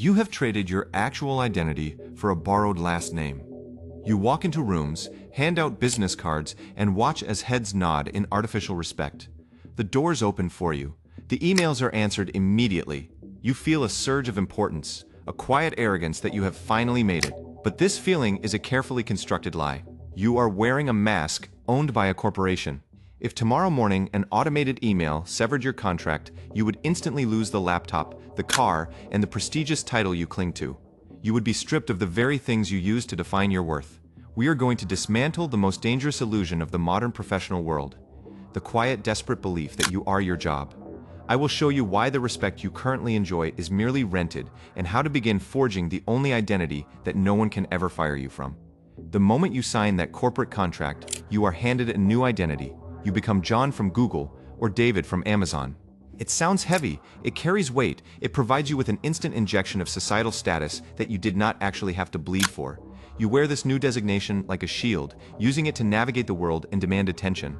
You have traded your actual identity for a borrowed last name. You walk into rooms, hand out business cards, and watch as heads nod in artificial respect. The doors open for you. The emails are answered immediately. You feel a surge of importance, a quiet arrogance that you have finally made it. But this feeling is a carefully constructed lie. You are wearing a mask owned by a corporation. If tomorrow morning an automated email severed your contract, you would instantly lose the laptop, the car, and the prestigious title you cling to. You would be stripped of the very things you use to define your worth. We are going to dismantle the most dangerous illusion of the modern professional world, the quiet, desperate belief that you are your job. I will show you why the respect you currently enjoy is merely rented and how to begin forging the only identity that no one can ever fire you from. The moment you sign that corporate contract, you are handed a new identity. You become John from Google or David from Amazon. It sounds heavy, it carries weight, it provides you with an instant injection of societal status that you did not actually have to bleed for. You wear this new designation like a shield, using it to navigate the world and demand attention.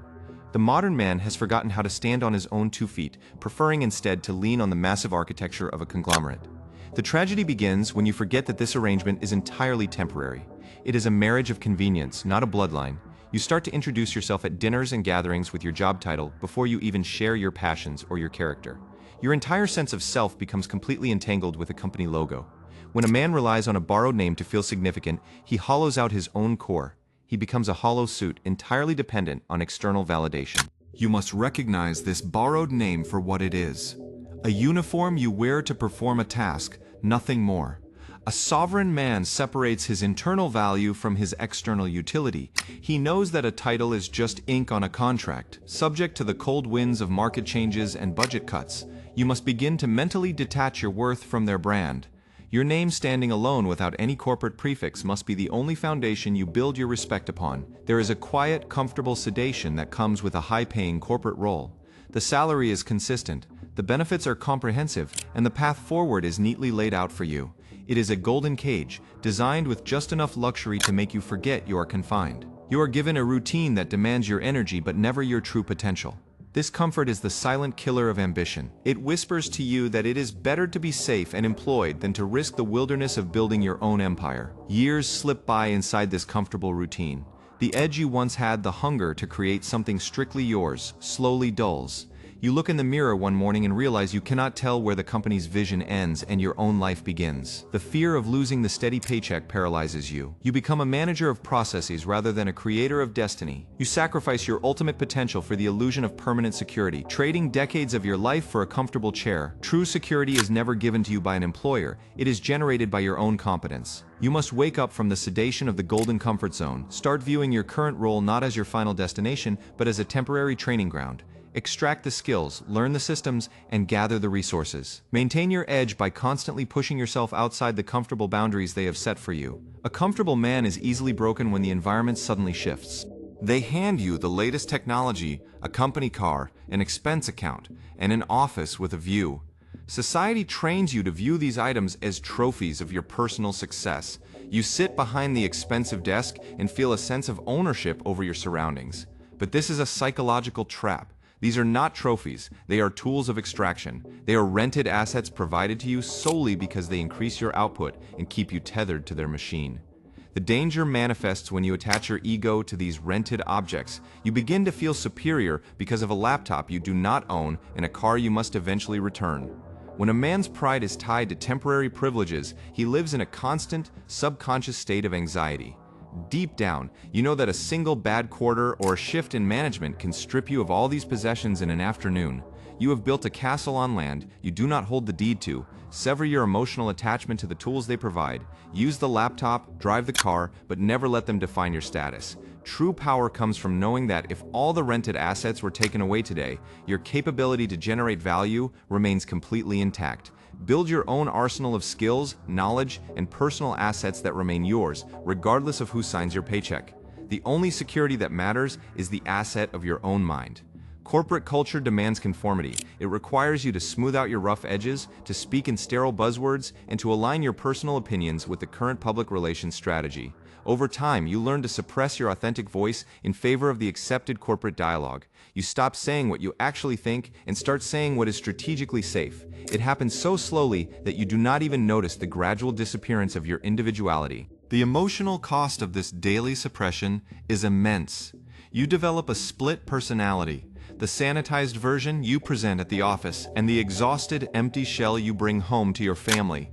The modern man has forgotten how to stand on his own 2 feet, preferring instead to lean on the massive architecture of a conglomerate. The tragedy begins when you forget that this arrangement is entirely temporary. It is a marriage of convenience, not a bloodline. You start to introduce yourself at dinners and gatherings with your job title before you even share your passions or your character. Your entire sense of self becomes completely entangled with a company logo. When a man relies on a borrowed name to feel significant, he hollows out his own core. He becomes a hollow suit, entirely dependent on external validation. You must recognize this borrowed name for what it is. A uniform you wear to perform a task, nothing more. A sovereign man separates his internal value from his external utility. He knows that a title is just ink on a contract, subject to the cold winds of market changes and budget cuts. You must begin to mentally detach your worth from their brand. Your name standing alone without any corporate prefix must be the only foundation you build your respect upon. There is a quiet, comfortable sedation that comes with a high-paying corporate role. The salary is consistent, the benefits are comprehensive, and the path forward is neatly laid out for you. It is a golden cage, designed with just enough luxury to make you forget you are confined. You are given a routine that demands your energy but never your true potential. This comfort is the silent killer of ambition. It whispers to you that it is better to be safe and employed than to risk the wilderness of building your own empire. Years slip by inside this comfortable routine. The edge you once had, the hunger to create something strictly yours, slowly dulls. You look in the mirror one morning and realize you cannot tell where the company's vision ends and your own life begins. The fear of losing the steady paycheck paralyzes you. You become a manager of processes rather than a creator of destiny. You sacrifice your ultimate potential for the illusion of permanent security, trading decades of your life for a comfortable chair. True security is never given to you by an employer. It is generated by your own competence. You must wake up from the sedation of the golden comfort zone. Start viewing your current role not as your final destination, but as a temporary training ground. Extract the skills, learn the systems, and gather the resources. Maintain your edge by constantly pushing yourself outside the comfortable boundaries they have set for you. A comfortable man is easily broken when the environment suddenly shifts. They hand you the latest technology, a company car, an expense account, and an office with a view. Society trains you to view these items as trophies of your personal success. You sit behind the expensive desk and feel a sense of ownership over your surroundings. But this is a psychological trap. These are not trophies, they are tools of extraction. They are rented assets provided to you solely because they increase your output and keep you tethered to their machine. The danger manifests when you attach your ego to these rented objects. You begin to feel superior because of a laptop you do not own and a car you must eventually return. When a man's pride is tied to temporary privileges, he lives in a constant, subconscious state of anxiety. Deep down, you know that a single bad quarter or a shift in management can strip you of all these possessions in an afternoon. You have built a castle on land you do not hold the deed to. Sever your emotional attachment to the tools they provide. Use the laptop, drive the car, but never let them define your status. True power comes from knowing that if all the rented assets were taken away today, your capability to generate value remains completely intact. Build your own arsenal of skills, knowledge, and personal assets that remain yours, regardless of who signs your paycheck. The only security that matters is the asset of your own mind. Corporate culture demands conformity. It requires you to smooth out your rough edges, to speak in sterile buzzwords, and to align your personal opinions with the current public relations strategy. Over time, you learn to suppress your authentic voice in favor of the accepted corporate dialogue. You stop saying what you actually think and start saying what is strategically safe. It happens so slowly that you do not even notice the gradual disappearance of your individuality. The emotional cost of this daily suppression is immense. You develop a split personality, the sanitized version you present at the office and the exhausted, empty shell you bring home to your family.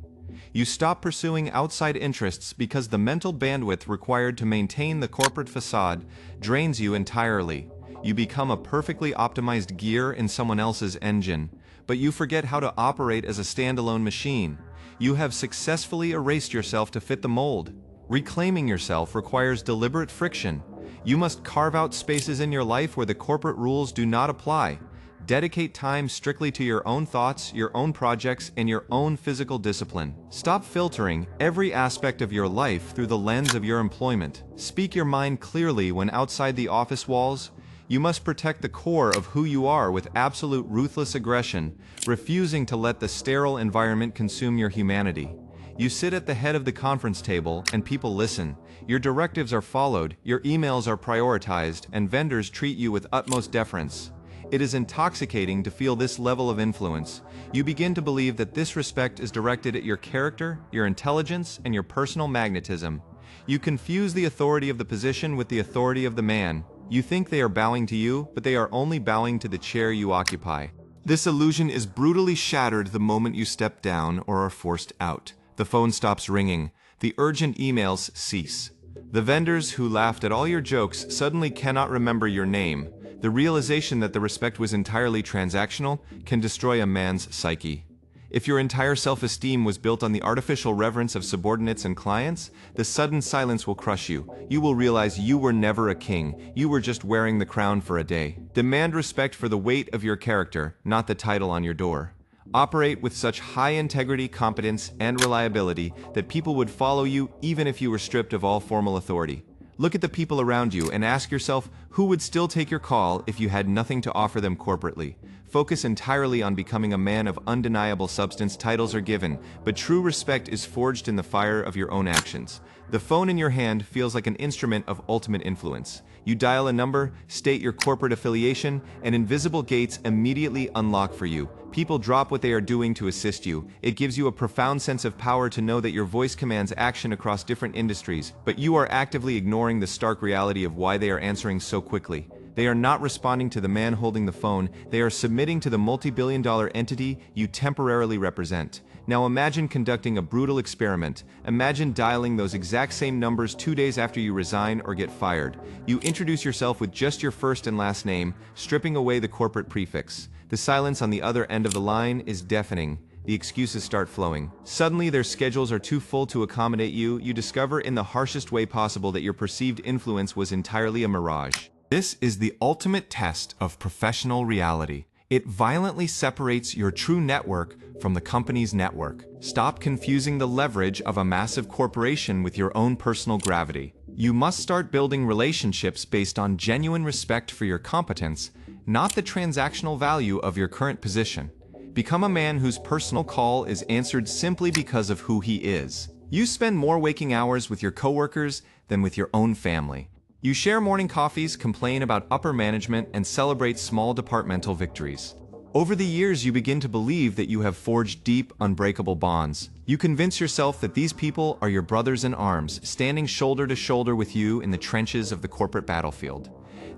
You stop pursuing outside interests because the mental bandwidth required to maintain the corporate facade drains you entirely. You become a perfectly optimized gear in someone else's engine, but you forget how to operate as a standalone machine. You have successfully erased yourself to fit the mold. Reclaiming yourself requires deliberate friction. You must carve out spaces in your life where the corporate rules do not apply. Dedicate time strictly to your own thoughts, your own projects, and your own physical discipline. Stop filtering every aspect of your life through the lens of your employment. Speak your mind clearly when outside the office walls. You must protect the core of who you are with absolute ruthless aggression, refusing to let the sterile environment consume your humanity. You sit at the head of the conference table and people listen. Your directives are followed, your emails are prioritized, and vendors treat you with utmost deference. It is intoxicating to feel this level of influence. You begin to believe that this respect is directed at your character, your intelligence, and your personal magnetism. You confuse the authority of the position with the authority of the man. You think they are bowing to you, but they are only bowing to the chair you occupy. This illusion is brutally shattered the moment you step down or are forced out. The phone stops ringing. The urgent emails cease. The vendors who laughed at all your jokes suddenly cannot remember your name. The realization that the respect was entirely transactional can destroy a man's psyche. If your entire self-esteem was built on the artificial reverence of subordinates and clients, the sudden silence will crush you. You will realize you were never a king. You were just wearing the crown for a day. Demand respect for the weight of your character, not the title on your door. Operate with such high integrity, competence, and reliability that people would follow you even if you were stripped of all formal authority. Look at the people around you and ask yourself who would still take your call if you had nothing to offer them corporately. Focus entirely on becoming a man of undeniable substance. Titles are given, but true respect is forged in the fire of your own actions. The phone in your hand feels like an instrument of ultimate influence. You dial a number, state your corporate affiliation, and invisible gates immediately unlock for you. People drop what they are doing to assist you. It gives you a profound sense of power to know that your voice commands action across different industries, but you are actively ignoring the stark reality of why they are answering so quickly. They are not responding to the man holding the phone. They are submitting to the multi-billion-dollar entity you temporarily represent. Now imagine conducting a brutal experiment. Imagine dialing those exact same numbers 2 days after you resign or get fired. You introduce yourself with just your first and last name, stripping away the corporate prefix. The silence on the other end of the line is deafening. The excuses start flowing. Suddenly, their schedules are too full to accommodate you. You discover in the harshest way possible that your perceived influence was entirely a mirage. This is the ultimate test of professional reality. It violently separates your true network from the company's network. Stop confusing the leverage of a massive corporation with your own personal gravity. You must start building relationships based on genuine respect for your competence, not the transactional value of your current position. Become a man whose personal call is answered simply because of who he is. You spend more waking hours with your coworkers than with your own family. You share morning coffees, complain about upper management, and celebrate small departmental victories. Over the years, you begin to believe that you have forged deep, unbreakable bonds. You convince yourself that these people are your brothers in arms, standing shoulder to shoulder with you in the trenches of the corporate battlefield.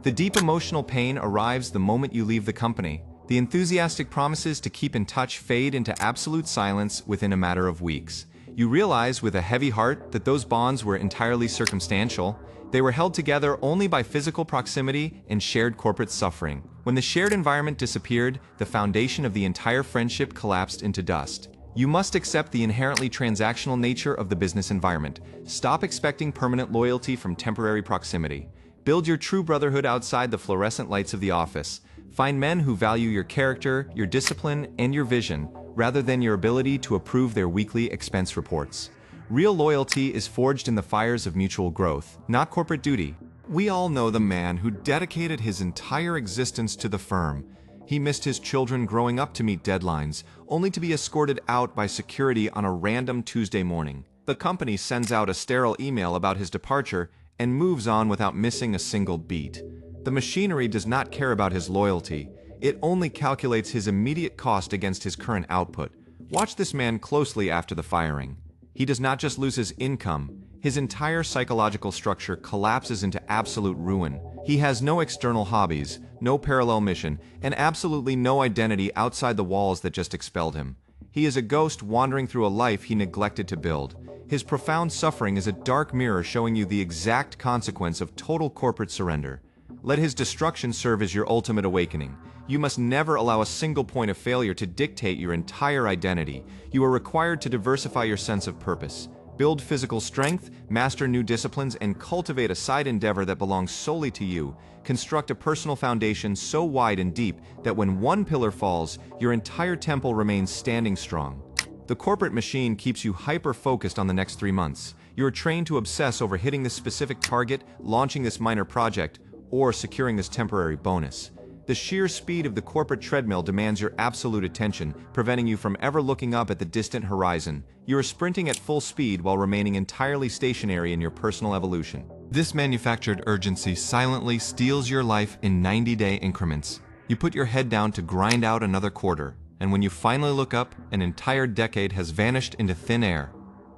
The deep emotional pain arrives the moment you leave the company. The enthusiastic promises to keep in touch fade into absolute silence within a matter of weeks. You realize with a heavy heart that those bonds were entirely circumstantial. They were held together only by physical proximity and shared corporate suffering. When the shared environment disappeared, the foundation of the entire friendship collapsed into dust. You must accept the inherently transactional nature of the business environment. Stop expecting permanent loyalty from temporary proximity. Build your true brotherhood outside the fluorescent lights of the office. Find men who value your character, your discipline, and your vision, rather than your ability to approve their weekly expense reports. Real loyalty is forged in the fires of mutual growth, not corporate duty. We all know the man who dedicated his entire existence to the firm. He missed his children growing up to meet deadlines, only to be escorted out by security on a random Tuesday morning. The company sends out a sterile email about his departure and moves on without missing a single beat. The machinery does not care about his loyalty. It only calculates his immediate cost against his current output. Watch this man closely after the firing. He does not just lose his income, his entire psychological structure collapses into absolute ruin. He has no external hobbies, no parallel mission, and absolutely no identity outside the walls that just expelled him. He is a ghost wandering through a life he neglected to build. His profound suffering is a dark mirror showing you the exact consequence of total corporate surrender. Let his destruction serve as your ultimate awakening. You must never allow a single point of failure to dictate your entire identity. You are required to diversify your sense of purpose. Build physical strength, master new disciplines, and cultivate a side endeavor that belongs solely to you. Construct a personal foundation so wide and deep that when one pillar falls, your entire temple remains standing strong. The corporate machine keeps you hyper-focused on the next 3 months. You are trained to obsess over hitting this specific target, launching this minor project, or securing this temporary bonus. The sheer speed of the corporate treadmill demands your absolute attention, preventing you from ever looking up at the distant horizon. You are sprinting at full speed while remaining entirely stationary in your personal evolution. This manufactured urgency silently steals your life in 90-day increments. You put your head down to grind out another quarter, and when you finally look up, an entire decade has vanished into thin air.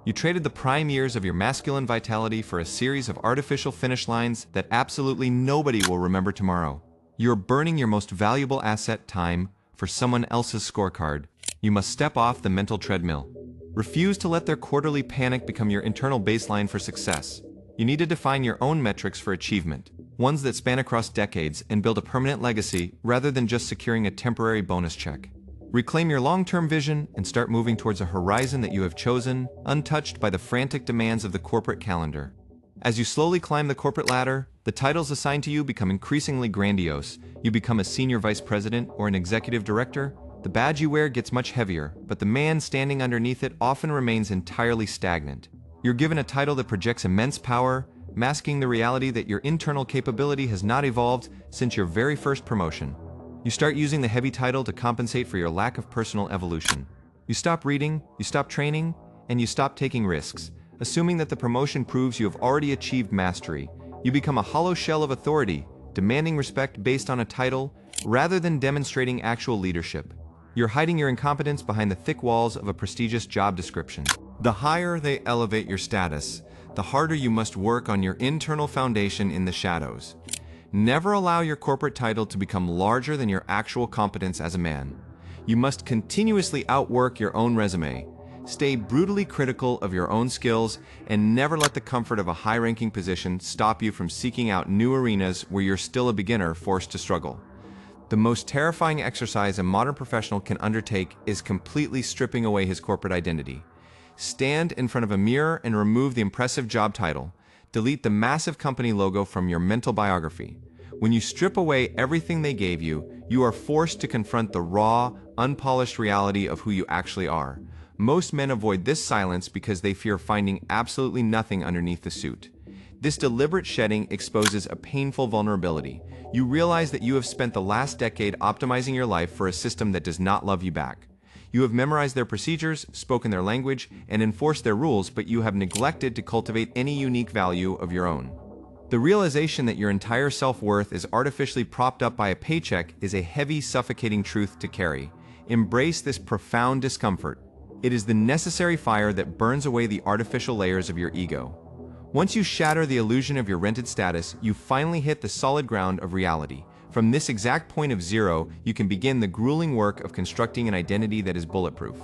You traded the prime years of your masculine vitality for a series of artificial finish lines that absolutely nobody will remember tomorrow. You're burning your most valuable asset, time, for someone else's scorecard. You must step off the mental treadmill. Refuse to let their quarterly panic become your internal baseline for success. You need to define your own metrics for achievement, ones that span across decades and build a permanent legacy rather than just securing a temporary bonus check. Reclaim your long-term vision and start moving towards a horizon that you have chosen, untouched by the frantic demands of the corporate calendar. As you slowly climb the corporate ladder, the titles assigned to you become increasingly grandiose. You become a senior vice president or an executive director. The badge you wear gets much heavier, but the man standing underneath it often remains entirely stagnant. You're given a title that projects immense power, masking the reality that your internal capability has not evolved since your very first promotion. You start using the heavy title to compensate for your lack of personal evolution. You stop reading, you stop training, and you stop taking risks, assuming that the promotion proves you have already achieved mastery. You become a hollow shell of authority, demanding respect based on a title, rather than demonstrating actual leadership. You're hiding your incompetence behind the thick walls of a prestigious job description. The higher they elevate your status, the harder you must work on your internal foundation in the shadows. Never allow your corporate title to become larger than your actual competence as a man. You must continuously outwork your own resume. Stay brutally critical of your own skills and never let the comfort of a high-ranking position stop you from seeking out new arenas where you're still a beginner forced to struggle. The most terrifying exercise a modern professional can undertake is completely stripping away his corporate identity. Stand in front of a mirror and remove the impressive job title. Delete the massive company logo from your mental biography. When you strip away everything they gave you, you are forced to confront the raw, unpolished reality of who you actually are. Most men avoid this silence because they fear finding absolutely nothing underneath the suit. This deliberate shedding exposes a painful vulnerability. You realize that you have spent the last decade optimizing your life for a system that does not love you back. You have memorized their procedures, spoken their language, and enforced their rules, but you have neglected to cultivate any unique value of your own. The realization that your entire self-worth is artificially propped up by a paycheck is a heavy, suffocating truth to carry. Embrace this profound discomfort. It is the necessary fire that burns away the artificial layers of your ego. Once you shatter the illusion of your rented status, you finally hit the solid ground of reality. From this exact point of zero, you can begin the grueling work of constructing an identity that is bulletproof.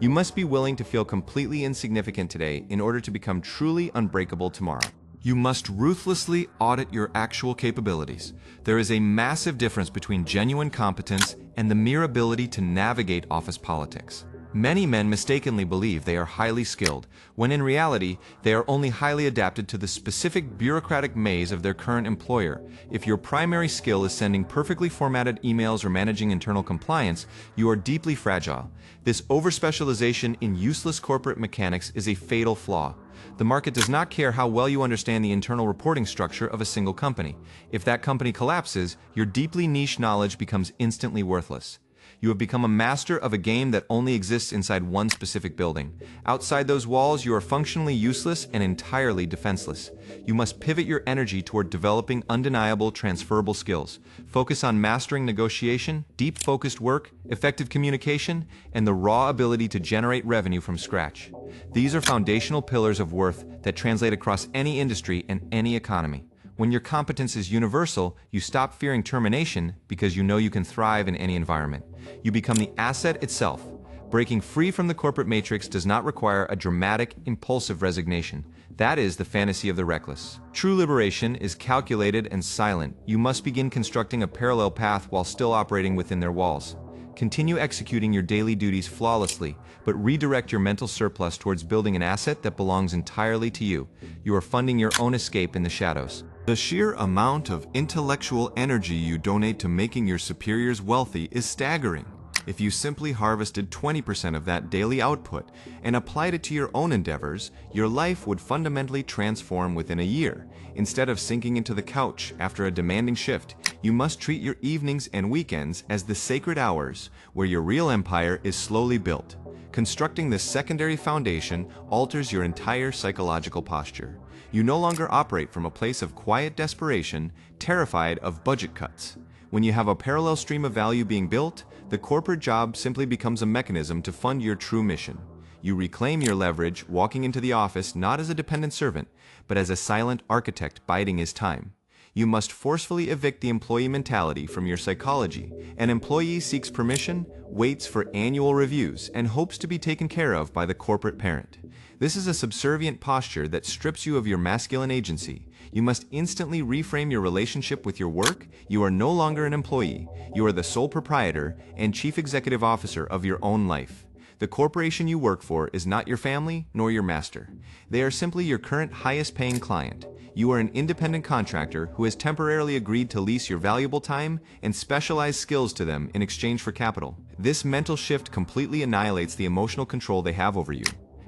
You must be willing to feel completely insignificant today in order to become truly unbreakable tomorrow. You must ruthlessly audit your actual capabilities. There is a massive difference between genuine competence and the mere ability to navigate office politics. Many men mistakenly believe they are highly skilled, when in reality, they are only highly adapted to the specific bureaucratic maze of their current employer. If your primary skill is sending perfectly formatted emails or managing internal compliance, you are deeply fragile. This overspecialization in useless corporate mechanics is a fatal flaw. The market does not care how well you understand the internal reporting structure of a single company. If that company collapses, your deeply niche knowledge becomes instantly worthless. You have become a master of a game that only exists inside one specific building. Outside those walls, you are functionally useless and entirely defenseless. You must pivot your energy toward developing undeniable, transferable skills. Focus on mastering negotiation, deep focused work, effective communication, and the raw ability to generate revenue from scratch. These are foundational pillars of worth that translate across any industry and any economy. When your competence is universal, you stop fearing termination because you know you can thrive in any environment. You become the asset itself. Breaking free from the corporate matrix does not require a dramatic, impulsive resignation. That is the fantasy of the reckless. True liberation is calculated and silent. You must begin constructing a parallel path while still operating within their walls. Continue executing your daily duties flawlessly, but redirect your mental surplus towards building an asset that belongs entirely to you. You are funding your own escape in the shadows. The sheer amount of intellectual energy you donate to making your superiors wealthy is staggering. If you simply harvested 20% of that daily output and applied it to your own endeavors, your life would fundamentally transform within a year. Instead of sinking into the couch after a demanding shift, you must treat your evenings and weekends as the sacred hours where your real empire is slowly built. Constructing this secondary foundation alters your entire psychological posture. You no longer operate from a place of quiet desperation, terrified of budget cuts. When you have a parallel stream of value being built, the corporate job simply becomes a mechanism to fund your true mission. You reclaim your leverage, walking into the office not as a dependent servant, but as a silent architect biding his time. You must forcefully evict the employee mentality from your psychology. An employee seeks permission, waits for annual reviews, and hopes to be taken care of by the corporate parent. This is a subservient posture that strips you of your masculine agency. You must instantly reframe your relationship with your work. You are no longer an employee. You are the sole proprietor and chief executive officer of your own life. The corporation you work for is not your family nor your master. They are simply your current highest-paying client. You are an independent contractor who has temporarily agreed to lease your valuable time and specialized skills to them in exchange for capital. This mental shift completely annihilates the emotional control they have over you.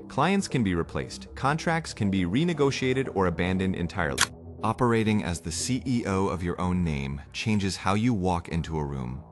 Clients can be replaced, contracts can be renegotiated or abandoned entirely. Operating as the CEO of your own name changes how you walk into a room.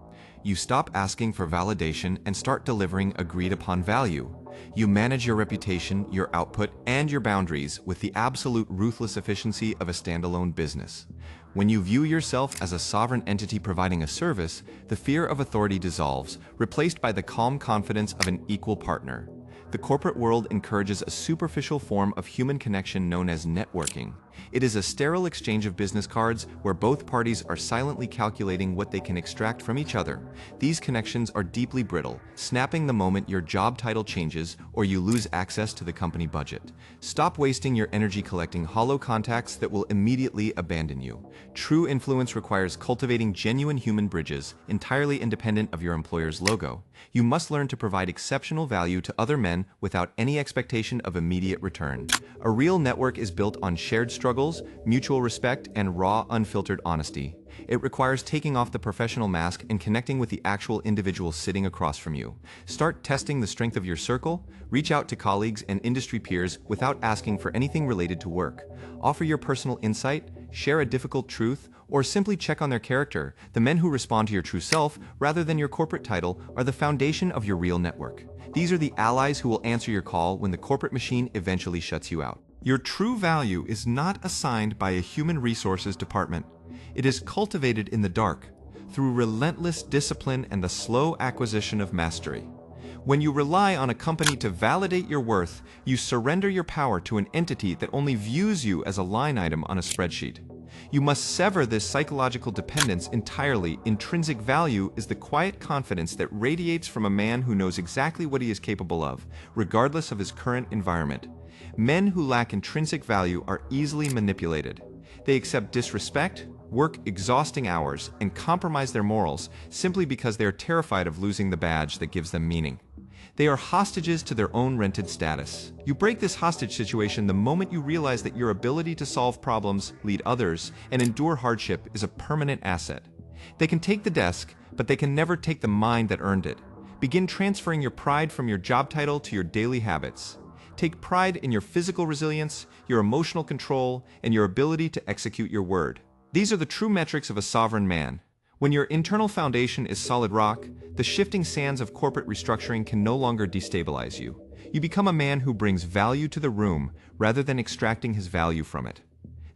You stop asking for validation and start delivering agreed-upon value. You manage your reputation, your output, and your boundaries with the absolute ruthless efficiency of a standalone business. When you view yourself as a sovereign entity providing a service, the fear of authority dissolves, replaced by the calm confidence of an equal partner. The corporate world encourages a superficial form of human connection known as networking. It is a sterile exchange of business cards where both parties are silently calculating what they can extract from each other. These connections are deeply brittle, snapping the moment your job title changes or you lose access to the company budget. Stop wasting your energy collecting hollow contacts that will immediately abandon you. True influence requires cultivating genuine human bridges, entirely independent of your employer's logo. You must learn to provide exceptional value to other men without any expectation of immediate return. A real network is built on shared struggles, mutual respect, and raw, unfiltered honesty. It requires taking off the professional mask and connecting with the actual individual sitting across from you. Start testing the strength of your circle, reach out to colleagues and industry peers without asking for anything related to work. Offer your personal insight, share a difficult truth, or simply check on their character. The men who respond to your true self, rather than your corporate title, are the foundation of your real network. These are the allies who will answer your call when the corporate machine eventually shuts you out. Your true value is not assigned by a human resources department. It is cultivated in the dark, through relentless discipline and the slow acquisition of mastery. When you rely on a company to validate your worth, you surrender your power to an entity that only views you as a line item on a spreadsheet. You must sever this psychological dependence entirely. Intrinsic value is the quiet confidence that radiates from a man who knows exactly what he is capable of, regardless of his current environment. Men who lack intrinsic value are easily manipulated. They accept disrespect, work exhausting hours, and compromise their morals simply because they are terrified of losing the badge that gives them meaning. They are hostages to their own rented status. You break this hostage situation the moment you realize that your ability to solve problems, lead others, and endure hardship is a permanent asset. They can take the desk, but they can never take the mind that earned it. Begin transferring your pride from your job title to your daily habits. Take pride in your physical resilience, your emotional control, and your ability to execute your word. These are the true metrics of a sovereign man. When your internal foundation is solid rock, the shifting sands of corporate restructuring can no longer destabilize you. You become a man who brings value to the room rather than extracting his value from it.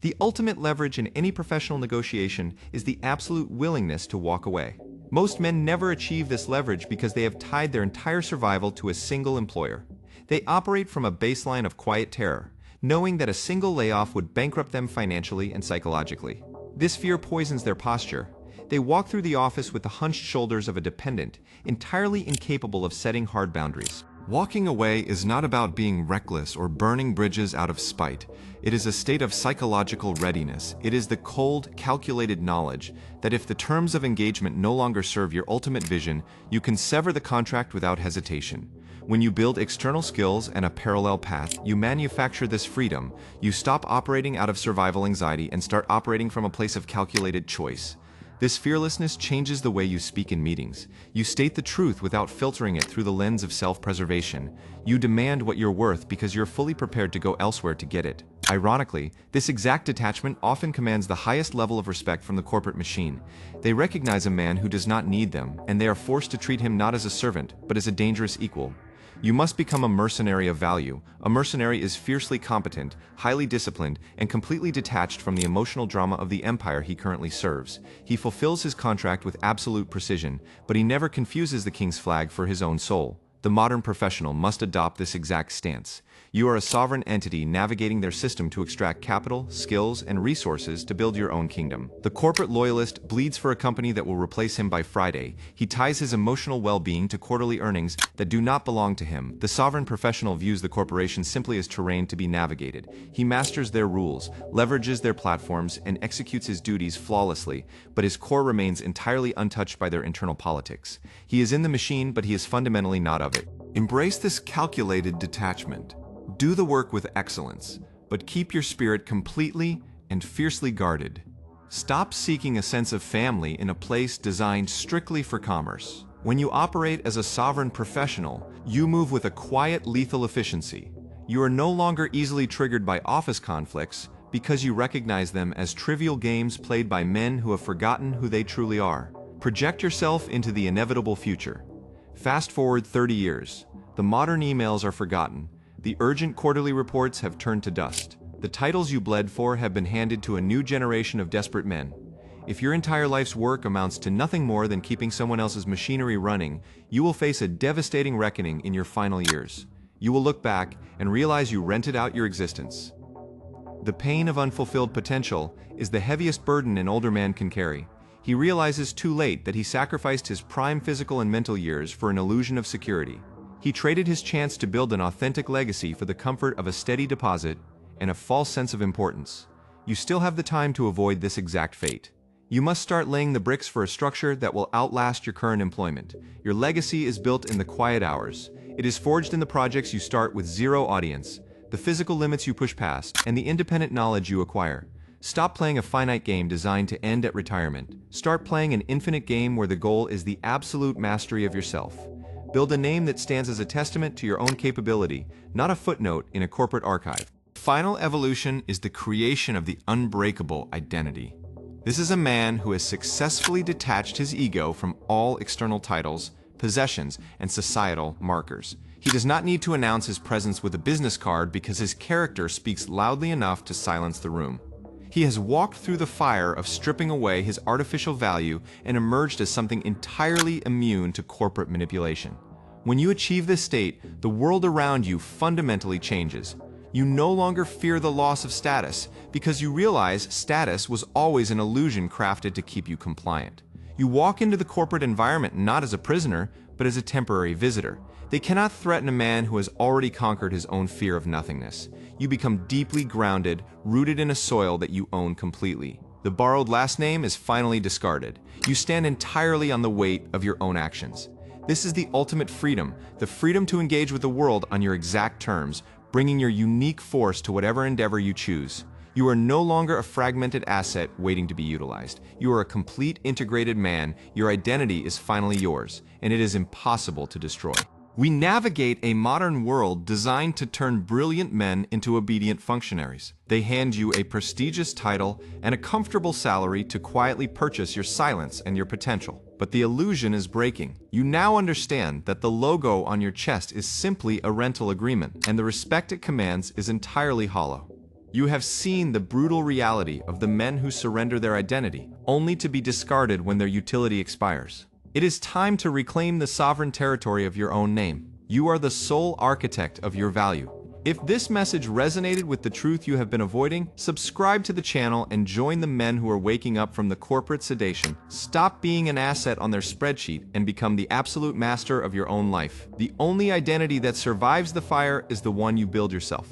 The ultimate leverage in any professional negotiation is the absolute willingness to walk away. Most men never achieve this leverage because they have tied their entire survival to a single employer. They operate from a baseline of quiet terror, knowing that a single layoff would bankrupt them financially and psychologically. This fear poisons their posture. They walk through the office with the hunched shoulders of a dependent, entirely incapable of setting hard boundaries. Walking away is not about being reckless or burning bridges out of spite. It is a state of psychological readiness. It is the cold, calculated knowledge that if the terms of engagement no longer serve your ultimate vision, you can sever the contract without hesitation. When you build external skills and a parallel path, you manufacture this freedom. You stop operating out of survival anxiety and start operating from a place of calculated choice. This fearlessness changes the way you speak in meetings. You state the truth without filtering it through the lens of self-preservation. You demand what you're worth because you're fully prepared to go elsewhere to get it. Ironically, this exact detachment often commands the highest level of respect from the corporate machine. They recognize a man who does not need them, and they are forced to treat him not as a servant, but as a dangerous equal. You must become a mercenary of value. A mercenary is fiercely competent, highly disciplined, and completely detached from the emotional drama of the empire he currently serves. He fulfills his contract with absolute precision, but he never confuses the king's flag for his own soul. The modern professional must adopt this exact stance. You are a sovereign entity navigating their system to extract capital, skills, and resources to build your own kingdom. The corporate loyalist bleeds for a company that will replace him by Friday. He ties his emotional well-being to quarterly earnings that do not belong to him. The sovereign professional views the corporation simply as terrain to be navigated. He masters their rules, leverages their platforms, and executes his duties flawlessly, but his core remains entirely untouched by their internal politics. He is in the machine, but he is fundamentally not of it. Embrace this calculated detachment. Do the work with excellence, but keep your spirit completely and fiercely guarded. Stop seeking a sense of family in a place designed strictly for commerce. When you operate as a sovereign professional, you move with a quiet, lethal efficiency. You are no longer easily triggered by office conflicts because you recognize them as trivial games played by men who have forgotten who they truly are. Project yourself into the inevitable future. Fast forward 30 years. The modern emails are forgotten. The urgent quarterly reports have turned to dust. The titles you bled for have been handed to a new generation of desperate men. If your entire life's work amounts to nothing more than keeping someone else's machinery running, you will face a devastating reckoning in your final years. You will look back and realize you rented out your existence. The pain of unfulfilled potential is the heaviest burden an older man can carry. He realizes too late that he sacrificed his prime physical and mental years for an illusion of security. He traded his chance to build an authentic legacy for the comfort of a steady deposit and a false sense of importance. You still have the time to avoid this exact fate. You must start laying the bricks for a structure that will outlast your current employment. Your legacy is built in the quiet hours. It is forged in the projects you start with zero audience, the physical limits you push past, and the independent knowledge you acquire. Stop playing a finite game designed to end at retirement. Start playing an infinite game where the goal is the absolute mastery of yourself. Build a name that stands as a testament to your own capability, not a footnote in a corporate archive. Final evolution is the creation of the unbreakable identity. This is a man who has successfully detached his ego from all external titles, possessions, and societal markers. He does not need to announce his presence with a business card because his character speaks loudly enough to silence the room. He has walked through the fire of stripping away his artificial value and emerged as something entirely immune to corporate manipulation. When you achieve this state, the world around you fundamentally changes. You no longer fear the loss of status because you realize status was always an illusion crafted to keep you compliant. You walk into the corporate environment not as a prisoner, but as a temporary visitor. They cannot threaten a man who has already conquered his own fear of nothingness. You become deeply grounded, rooted in a soil that you own completely. The borrowed last name is finally discarded. You stand entirely on the weight of your own actions. This is the ultimate freedom, the freedom to engage with the world on your exact terms, bringing your unique force to whatever endeavor you choose. You are no longer a fragmented asset waiting to be utilized. You are a complete integrated man. Your identity is finally yours, and it is impossible to destroy. We navigate a modern world designed to turn brilliant men into obedient functionaries. They hand you a prestigious title and a comfortable salary to quietly purchase your silence and your potential. But the illusion is breaking. You now understand that the logo on your chest is simply a rental agreement, and the respect it commands is entirely hollow. You have seen the brutal reality of the men who surrender their identity, only to be discarded when their utility expires. It is time to reclaim the sovereign territory of your own name. You are the sole architect of your value. If this message resonated with the truth you have been avoiding, subscribe to the channel and join the men who are waking up from the corporate sedation. Stop being an asset on their spreadsheet and become the absolute master of your own life. The only identity that survives the fire is the one you build yourself.